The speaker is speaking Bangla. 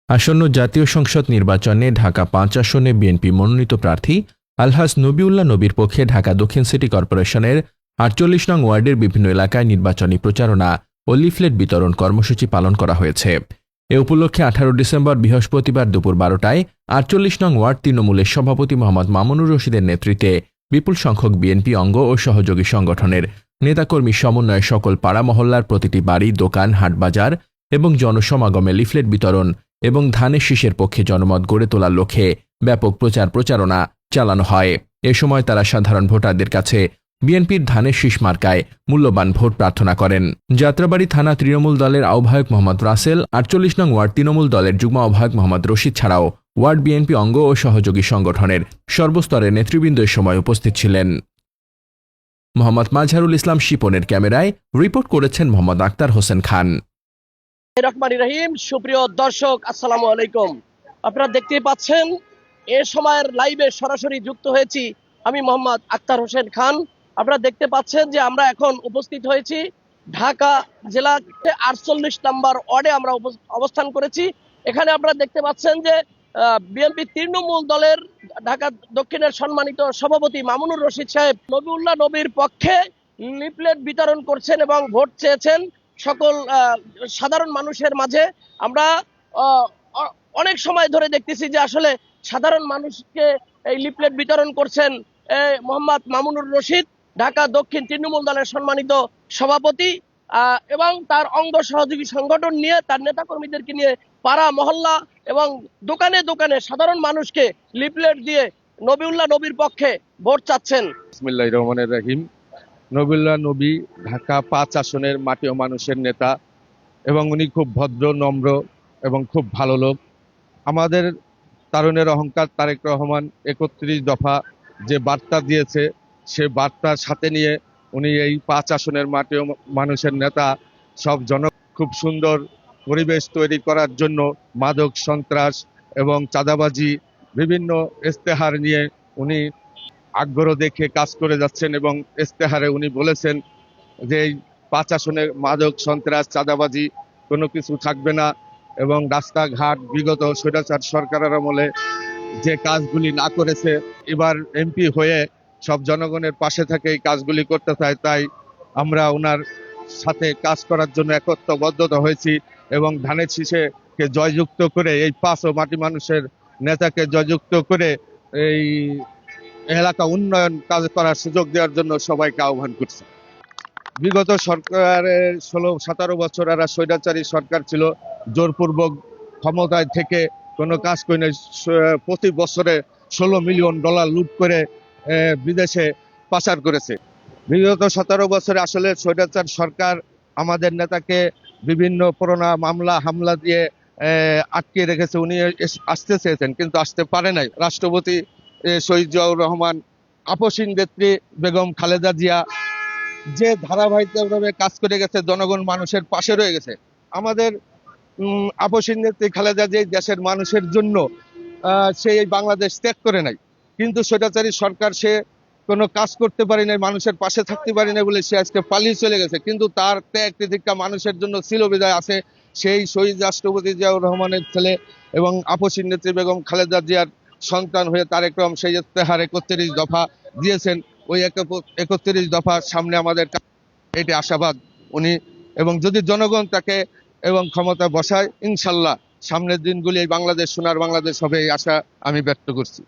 আসন্ন জাতীয় সংসদ নির্বাচনে ঢাকা ৫ আসনে বিএনপি মনোনীত প্রার্থী আলহাজ নবিউল্লাহ নবীর পক্ষে ঢাকা দক্ষিণ সিটি কর্পোরেশনের ৪৮ নং ওয়ার্ডের বিভিন্ন এলাকায় নির্বাচনী প্রচারণা ও লিফলেট বিতরণ কর্মসূচি পালন করা হয়েছে। এ উপলক্ষে ১৮ ডিসেম্বর বৃহস্পতিবার দুপুর ১২টায় ৪৮ নং ওয়ার্ড তৃণমূলের সভাপতি মোহাম্মদ মামুনুর রশিদের নেতৃত্বে বিপুল সংখ্যক বিএনপি অঙ্গ ও সহযোগী সংগঠনের নেতাকর্মী সমন্বয়ে সকল পাড়া মহল্লার প্রতিটি বাড়ি, দোকান, হাটবাজার এবং জনসমাগমে লিফলেট বিতরণ এবং ধানের শীষের পক্ষে জনমত গড়ে তোলার লক্ষ্যে ব্যাপক প্রচারণা চালানো হয়। এ সময় তারা সাধারণ ভোটারদের কাছে বিএনপির ধানের শীষ মার্কায় মূল্যবান ভোট প্রার্থনা করেন। যাত্রাবাড়ী থানা তৃণমূল দলের আহ্বায়ক মোহাম্মদ রাসেল, ৪৮ নং ওয়ার্ড তৃণমূল দলের যুগ্ম আহ্বায়ক মোহাম্মদ রশিদ ছাড়াও ওয়ার্ড বিএনপি অঙ্গ ও সহযোগী সংগঠনের সর্বস্তরের নেতৃবৃন্দ এ সময় উপস্থিত ছিলেন। মোহাম্মদ মাজহারুল ইসলাম শিপনের ক্যামেরায় রিপোর্ট করেছেন মোহাম্মদ আক্তার হোসেন খান। রহমানির রহিম। সুপ্রিয় দর্শক, আসসালামু আলাইকুম। আপনারা দেখতে পাচ্ছেন এ সময়ের লাইভে সরাসরি যুক্ত হয়েছি আমি মোহাম্মদ আক্তার হোসেন খান। আপনারা দেখতে পাচ্ছেন যে আমরা এখন উপস্থিত হয়েছি ঢাকা জেলা ৪৮ নম্বর ওয়ার্ডে আমরা অবস্থান করেছি। এখানে আপনারা দেখতে পাচ্ছেন যে বিএনপি তৃণমূল দলের ঢাকা দক্ষিণের সম্মানিত সভাপতি মামুনুর রশিদ সাহেব নবিউল্লাহ নবীর পক্ষে লিফলেট বিতরণ করছেন এবং ভোট চেয়েছেন সকল সাধারণ মানুষের মাঝে। আমরা অনেক সময় ধরে দেখতেছি যে আসলে সাধারণ মানুষকে এই লিফলেট বিতরণ করছেন মোহাম্মদ মামুনুর রশিদ, ঢাকা দক্ষিণ তৃণমূল দলের সম্মানিত সভাপতি, এবং তার অঙ্গ সহযোগী সংগঠন নিয়ে তার নেতাকর্মীদেরকে নিয়ে পাড়া মহল্লা এবং দোকানে দোকানে সাধারণ মানুষকে লিফলেট দিয়ে নবিউল্লাহ নবীর পক্ষে ভোট চাচ্ছেন। বিসমিল্লাহির রহমানির রহিম। নবিউল্লাহ নবী ঢাকা ৫ আসনের মাটি ও মানুষের নেতা এবং উনি খুব ভদ্র, নম্র এবং খুব ভালো লোক। আমাদের তারুণের অহংকার তারেক রহমান ৩১ দফা যে বার্তা দিয়েছে সে বার্তার সাথে নিয়ে উনি এই ৫ আসনের মাটি ও মানুষের নেতা সব খুব সুন্দর পরিবেশ তৈরি করার জন্য মাদক, সন্ত্রাস এবং চাঁদাবাজি বিভিন্ন ইস্তেহার নিয়ে উনি আগ্রহ দেখে কাজ করে যাচ্ছেন এবং ইস্তেহারে উনি বলেছেন যে এই ৫ আসনে মাদক, সন্ত্রাস, চাঁদাবাজি কোনো কিছু থাকবে না এবং রাস্তাঘাট বিগত স্বৈরাচার সরকারের আমলে যে কাজগুলি না করেছে এবার এমপি হয়ে সব জনগণের পাশে থেকে এই কাজগুলি করতে চায়। তাই আমরা ওনার সাথে কাজ করার জন্য একত্রবদ্ধতা হয়েছি এবং ধানের শীষকে জয়যুক্ত করে এই ৫ ও মাটি মানুষের নেতাকে জয়যুক্ত করে এই এলাকা উন্নয়ন কাজ করার সুযোগ দেওয়ার জন্য সবাইকে আহ্বান করছি। বিগত সরকারের ১৬-১৭ বছর এরা স্বৈরাচারী সরকার ছিল, জোরপূর্বক ক্ষমতায় থেকে কোনো কাজ করে নাই। প্রতি বছরে $১৬ মিলিয়ন লুট করে বিদেশে পাচার করেছে। বিগত ১৭ বছরে আসলে স্বৈরাচার সরকার আমাদের নেতাকে বিভিন্ন পুরোনা মামলা হামলা দিয়ে আটকে রেখেছে। উনি আসতে চেয়েছেন কিন্তু আসতে পারে নাই। রাষ্ট্রপতি শহীদ জিয়াউর রহমান, আপসীন নেত্রী বেগম খালেদা জিয়া যে ধারাবাহিকভাবে কাজ করে গেছে, জনগণ মানুষের পাশে রয়ে গেছে। আমাদের আপসীন নেত্রী খালেদা জিয়া দেশের মানুষের জন্য সে এই বাংলাদেশ ত্যাগ করে নাই, কিন্তু স্বৈরাচারী সরকার সে কোনো কাজ করতে পারি নাই, মানুষের পাশে থাকতে পারি না বলে সে আজকে পালিয়ে চলে গেছে। কিন্তু তার ত্যাগ তিতিক্ষা মানুষের জন্য ছিল বিদায় আছে। সেই শহীদ রাষ্ট্রপতি জিয়াউর রহমানের ছেলে এবং আপসীন নেত্রী বেগম খালেদা জিয়ার সন্তান হয়ে তারেক রহমান সেই ইস্তেহার ৩১ দফা দিয়েছেন। ওই ৩১ দফার সামনে আমাদের এটি আশাবাদ উনি, এবং যদি জনগণ তাকে এবং ক্ষমতা বসায় ইনশাল্লাহ সামনের দিনগুলি এই বাংলাদেশ সোনার বাংলাদেশ হবে, এই আশা আমি ব্যক্ত করছি।